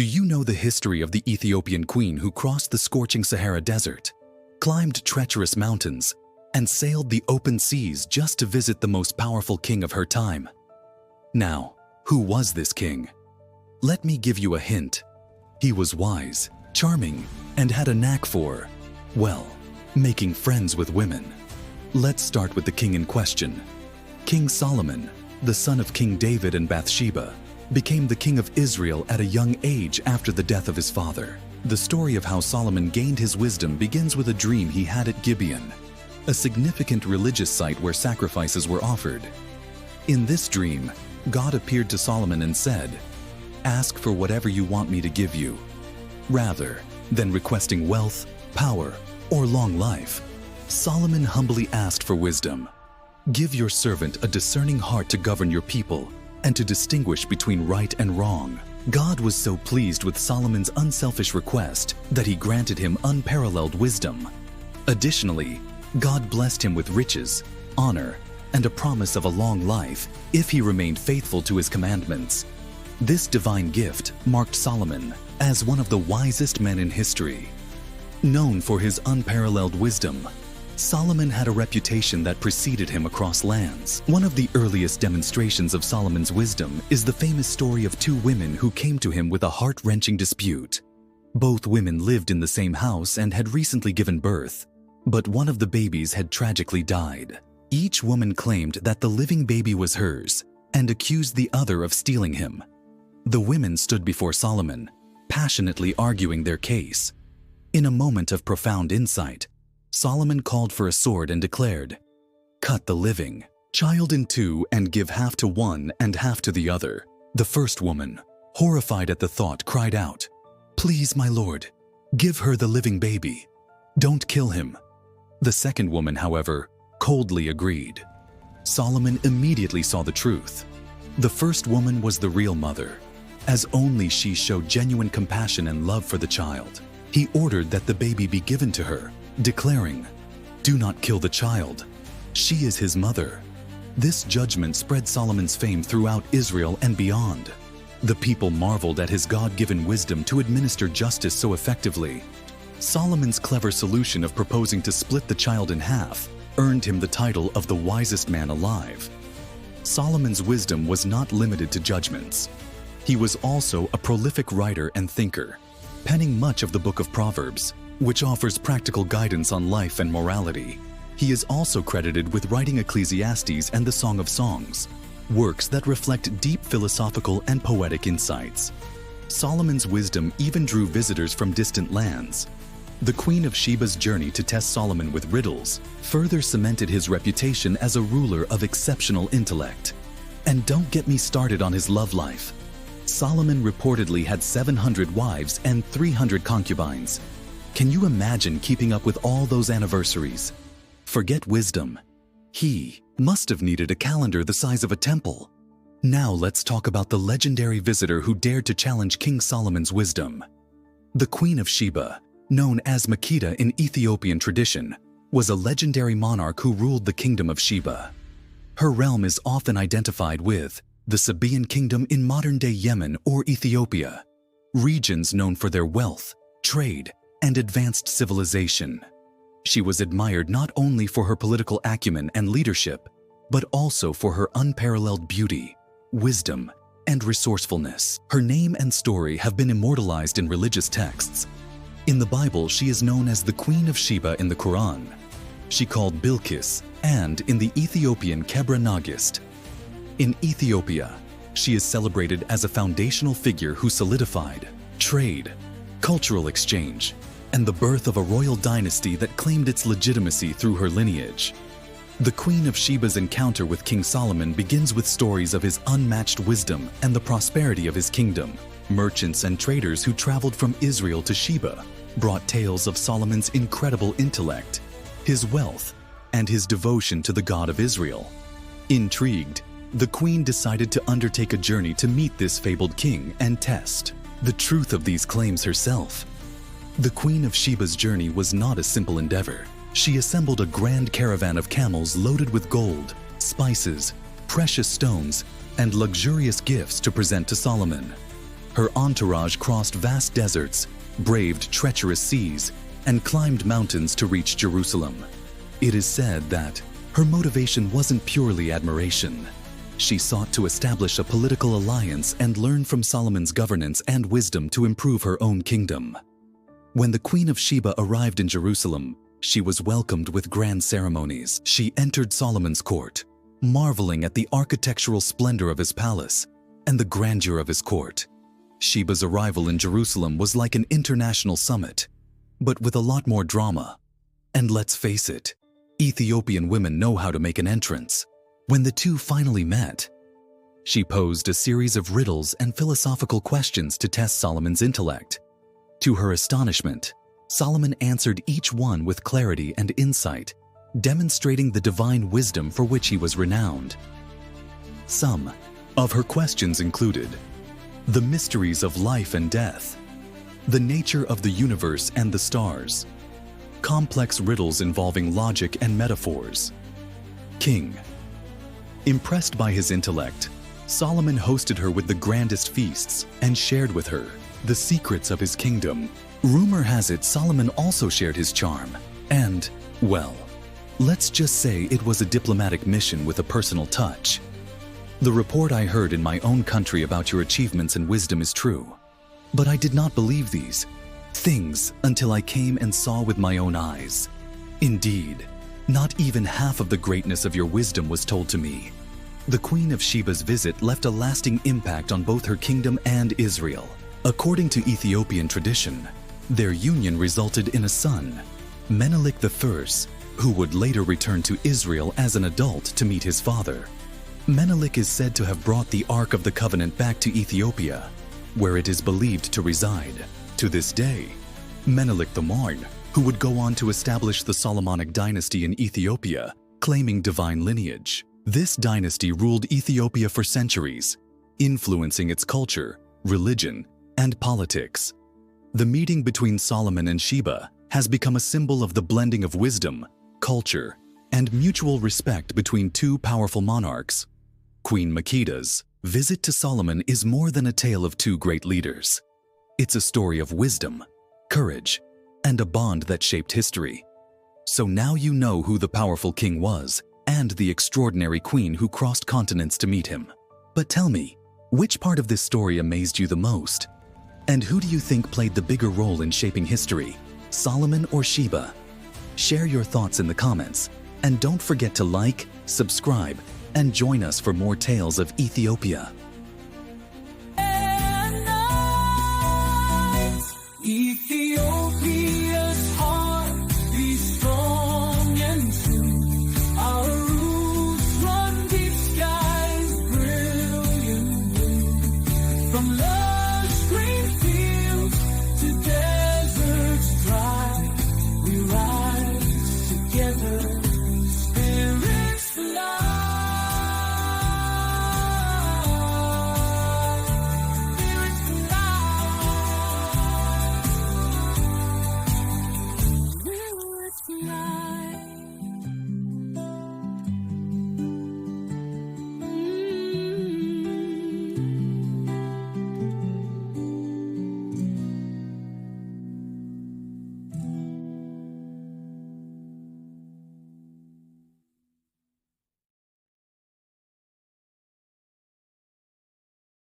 Do you know the history of the Ethiopian queen who crossed the scorching Sahara Desert, climbed treacherous mountains, and sailed the open seas just to visit the most powerful king of her time? Now, who was this king? Let me give you a hint. He was wise, charming, and had a knack for, well, making friends with women. Let's start with the king in question. King Solomon, the son of King David and Bathsheba, became the king of Israel at a young age after the death of his father. The story of how Solomon gained his wisdom begins with a dream he had at Gibeon, a significant religious site where sacrifices were offered. In this dream, God appeared to Solomon and said, "Ask for whatever you want me to give you." Rather than requesting wealth, power, or long life, Solomon humbly asked for wisdom. "Give your servant a discerning heart to govern your people and to distinguish between right and wrong." God was so pleased with Solomon's unselfish request that he granted him unparalleled wisdom. Additionally, God blessed him with riches, honor, and a promise of a long life if he remained faithful to his commandments. This divine gift marked Solomon as one of the wisest men in history. Known for his unparalleled wisdom, Solomon had a reputation that preceded him across lands. One of the earliest demonstrations of Solomon's wisdom is the famous story of two women who came to him with a heart-wrenching dispute. Both women lived in the same house and had recently given birth, but one of the babies had tragically died. Each woman claimed that the living baby was hers and accused the other of stealing him. The women stood before Solomon, passionately arguing their case. In a moment of profound insight, Solomon called for a sword and declared, "Cut the living child in two and give half to one and half to the other." The first woman, horrified at the thought, cried out, "Please, my lord, give her the living baby. Don't kill him." The second woman, however, coldly agreed. Solomon immediately saw the truth. The first woman was the real mother, as only she showed genuine compassion and love for the child. He ordered that the baby be given to her, declaring, "Do not kill the child. She is his mother." This judgment spread Solomon's fame throughout Israel and beyond. The people marveled at his God-given wisdom to administer justice so effectively. Solomon's clever solution of proposing to split the child in half earned him the title of the wisest man alive. Solomon's wisdom was not limited to judgments. He was also a prolific writer and thinker, penning much of the book of Proverbs, which offers practical guidance on life and morality. He is also credited with writing Ecclesiastes and the Song of Songs, works that reflect deep philosophical and poetic insights. Solomon's wisdom even drew visitors from distant lands. The Queen of Sheba's journey to test Solomon with riddles further cemented his reputation as a ruler of exceptional intellect. And don't get me started on his love life. Solomon reportedly had 700 wives and 300 concubines. Can you imagine keeping up with all those anniversaries? Forget wisdom. He must have needed a calendar the size of a temple. Now let's talk about the legendary visitor who dared to challenge King Solomon's wisdom. The Queen of Sheba, known as Makeda in Ethiopian tradition, was a legendary monarch who ruled the kingdom of Sheba. Her realm is often identified with the Sabaean kingdom in modern-day Yemen or Ethiopia, regions known for their wealth, trade, and advanced civilization. She was admired not only for her political acumen and leadership, but also for her unparalleled beauty, wisdom, and resourcefulness. Her name and story have been immortalized in religious texts. In the Bible, she is known as the Queen of Sheba in the Quran. She called Bilqis, and in the Ethiopian Kebra Nagist. In Ethiopia, she is celebrated as a foundational figure who solidified trade, cultural exchange, and the birth of a royal dynasty that claimed its legitimacy through her lineage. The Queen of Sheba's encounter with King Solomon begins with stories of his unmatched wisdom and the prosperity of his kingdom. Merchants and traders who traveled from Israel to Sheba brought tales of Solomon's incredible intellect, his wealth, and his devotion to the God of Israel. Intrigued, the queen decided to undertake a journey to meet this fabled king and test the truth of these claims herself. The Queen of Sheba's journey was not a simple endeavor. She assembled a grand caravan of camels loaded with gold, spices, precious stones, and luxurious gifts to present to Solomon. Her entourage crossed vast deserts, braved treacherous seas, and climbed mountains to reach Jerusalem. It is said that her motivation wasn't purely admiration. She sought to establish a political alliance and learn from Solomon's governance and wisdom to improve her own kingdom. When the Queen of Sheba arrived in Jerusalem, she was welcomed with grand ceremonies. She entered Solomon's court, marveling at the architectural splendor of his palace and the grandeur of his court. Sheba's arrival in Jerusalem was like an international summit, but with a lot more drama. And let's face it, Ethiopian women know how to make an entrance. When the two finally met, she posed a series of riddles and philosophical questions to test Solomon's intellect. To her astonishment, Solomon answered each one with clarity and insight, demonstrating the divine wisdom for which he was renowned. Some of her questions included the mysteries of life and death, the nature of the universe and the stars, complex riddles involving logic and metaphors. King. Impressed by his intellect, Solomon hosted her with the grandest feasts and shared with her the secrets of his kingdom. Rumor has it Solomon also shared his charm, and, well, let's just say it was a diplomatic mission with a personal touch. The report I heard in my own country about your achievements and wisdom is true, but I did not believe these things until I came and saw with my own eyes. Indeed, not even half of the greatness of your wisdom was told to me. The Queen of Sheba's visit left a lasting impact on both her kingdom and Israel. According to Ethiopian tradition, their union resulted in a son, Menelik I, who would later return to Israel as an adult to meet his father. Menelik is said to have brought the Ark of the Covenant back to Ethiopia, where it is believed to reside. To this day, Menelik I, who would go on to establish the Solomonic dynasty in Ethiopia, claiming divine lineage. This dynasty ruled Ethiopia for centuries, influencing its culture, religion, and politics. The meeting between Solomon and Sheba has become a symbol of the blending of wisdom, culture, and mutual respect between two powerful monarchs. Queen Makeda's visit to Solomon is more than a tale of two great leaders. It's a story of wisdom, courage, and a bond that shaped history. So now you know who the powerful king was and the extraordinary queen who crossed continents to meet him. But tell me, which part of this story amazed you the most? And who do you think played the bigger role in shaping history, Solomon or Sheba? Share your thoughts in the comments, and don't forget to like, subscribe, and join us for more tales of Ethiopia.